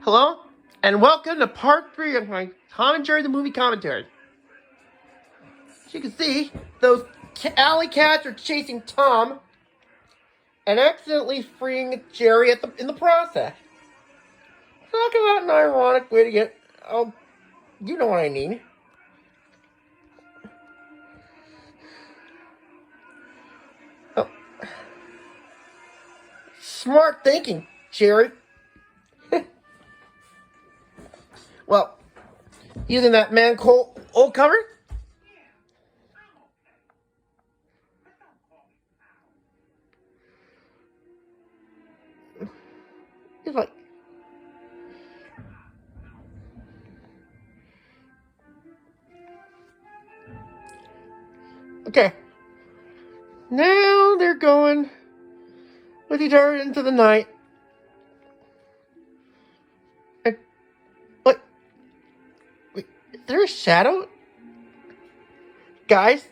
Hello, and welcome to part 3 of my Tom and Jerry the movie commentary. As you can see, those alley cats are chasing Tom and accidentally freeing Jerry in the process. Talk about an ironic way to get, you know what I mean. Oh. Smart thinking, Jerry. Well, using that man-cold old cover. He's like, okay. Now they're going with each other into the night. What? Wait, is there a shadow? Guys,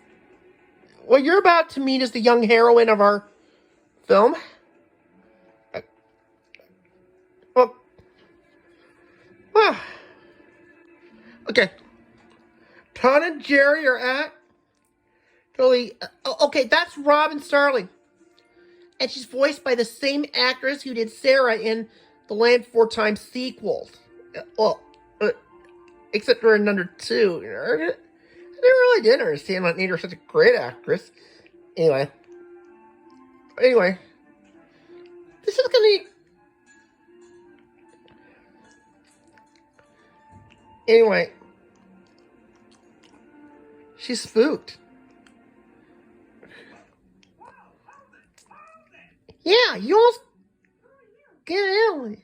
what you're about to meet is the young heroine of our film. Well, okay. Tom and Jerry are at okay, that's Robin Starling. And she's voiced by the same actress who did Sarah in the Land Before Time sequels. Except for in number 2. I never really did understand what made her such a great actress. Anyway, this is gonna be... Anyway, she's spooked. Yeah, you almost get it.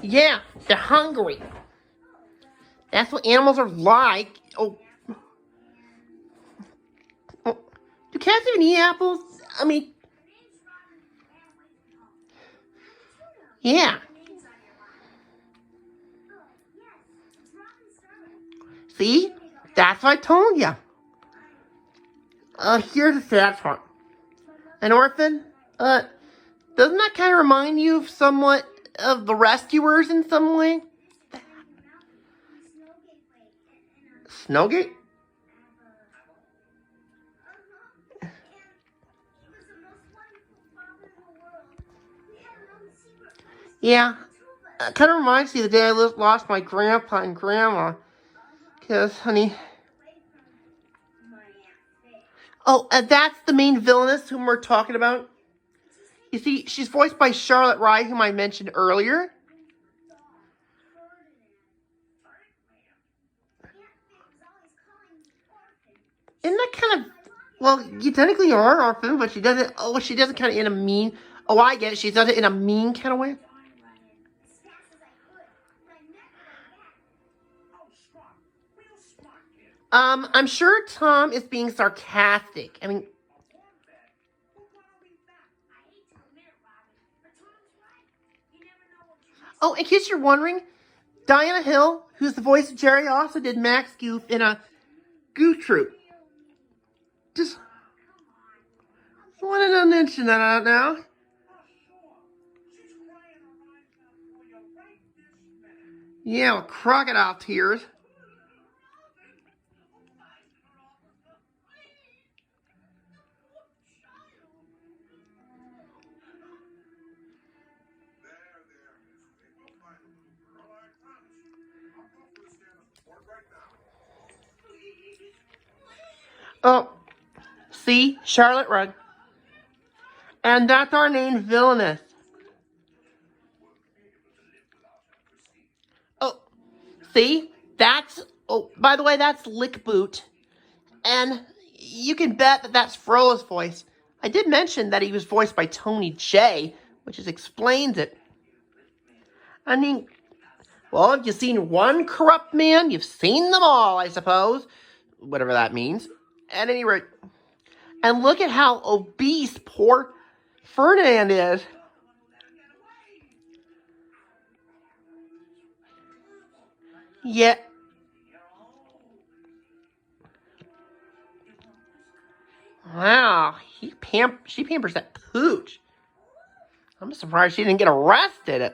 Yeah, they're hungry. That's what animals are like. Oh, do cats even eat apples? I mean, yeah. See? That's what I told you. Here's the sad part. An orphan? Doesn't that kind of remind you of somewhat of the Rescuers in some way? Snowgate? Yeah. Kind of reminds me of the day I lost my grandpa and grandma. Because, honey... Oh, that's the main villainess whom we're talking about. You see, she's voiced by Charlotte Rye, whom I mentioned earlier. Isn't that kind of... Well, you technically are an orphan, but she does it... Oh, she does it kind of in a mean... Oh, I get it. She does it in a mean kind of way. I'm sure Tom is being sarcastic. I mean... Oh, in case you're wondering, Diana Hill, who's the voice of Jerry, also did Max Goof in a Goof Troop. Just wanted to mention that out now. Yeah, with crocodile tears. Oh, see? Charlotte Rudd. And that's our main villainess. Oh, see? That's... Oh, by the way, that's Lick Boot. And you can bet that that's Frollo's voice. I did mention that he was voiced by Tony J, which explains it. I mean, well, if you've seen one corrupt man, you've seen them all, I suppose. Whatever that means. At any rate. And look at how obese poor Ferdinand is. Yeah. Wow, she pampers that pooch. I'm surprised she didn't get arrested.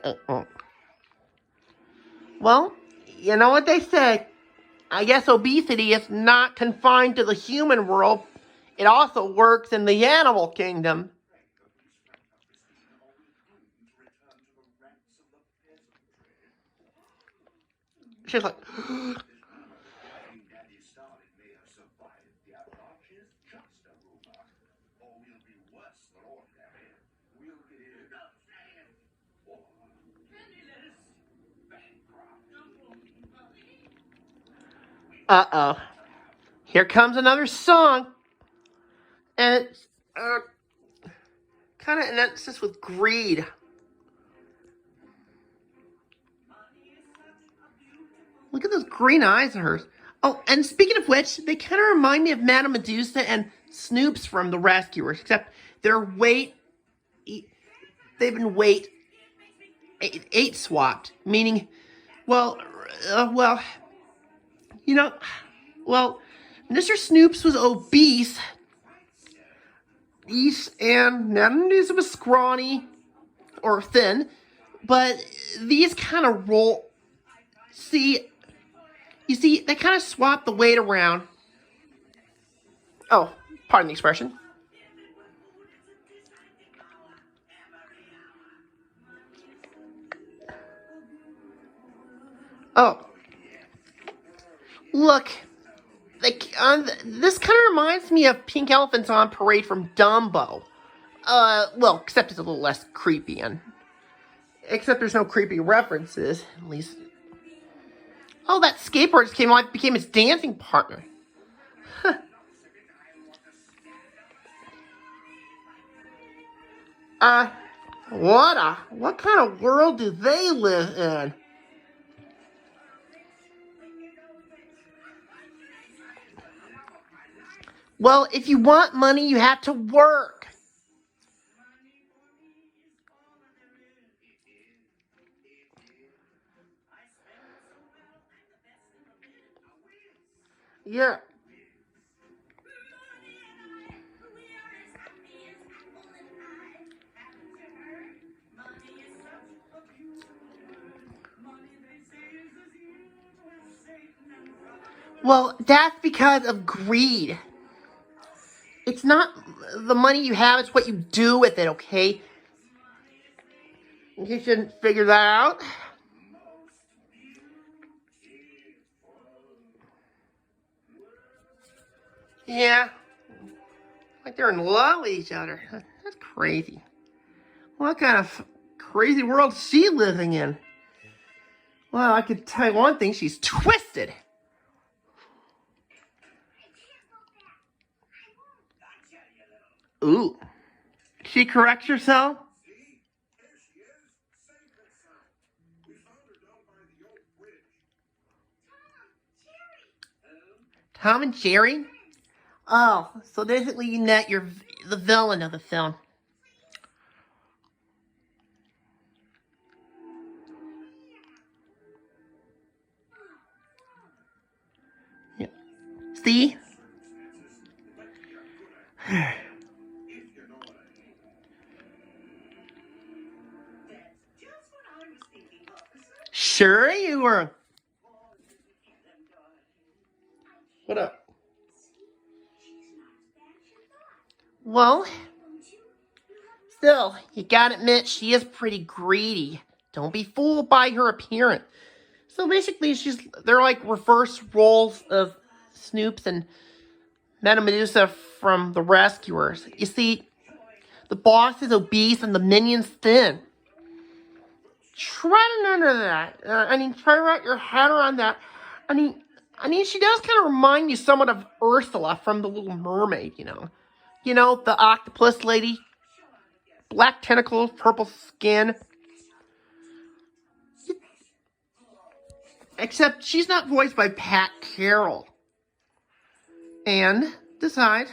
Well, you know what they say. I guess obesity is not confined to the human world. It also works in the animal kingdom. She's like, uh-oh. Here comes another song. And it's kind of an emphasis with greed. Look at those green eyes of hers. Oh, and speaking of which, they kind of remind me of Madame Medusa and Snoops from The Rescuers, except their weight, they've been eight swapped, meaning, well, you know, well, Mr. Snoops was obese, and Madame Medusa was scrawny, or thin, but these kind of roll, you see, they kind of swap the weight around. Oh, pardon the expression. Oh, look, this kind of reminds me of Pink Elephants on Parade from Dumbo. Well, except it's a little less creepy, and except there's no creepy references, at least. Oh, that skateboard just came on, became his dancing partner. What kind of world do they live in? Well, if you want money, you have to work. Yeah. Well, that's because of greed. It's not the money you have, it's what you do with it, okay? You shouldn't figure that out. Yeah. Like they're in love with each other. That's crazy. What kind of crazy world is she living in? Well, I could tell you one thing, she's twisted. Ooh. She corrects herself? Tom and Jerry? Oh, so basically you net you're the villain of the film. Yeah. See? Sure you were. What up? Well, still, you gotta admit, she is pretty greedy. Don't be fooled by her appearance. So basically, they're like reverse roles of Snoops and Madame Medusa from The Rescuers. You see, the boss is obese and the minion's thin. Try to none of that. Try to wrap your head around that. She does kind of remind you somewhat of Ursula from The Little Mermaid, you know. You know, the octopus lady. Black tentacles, purple skin. Except she's not voiced by Pat Carroll. And, decide,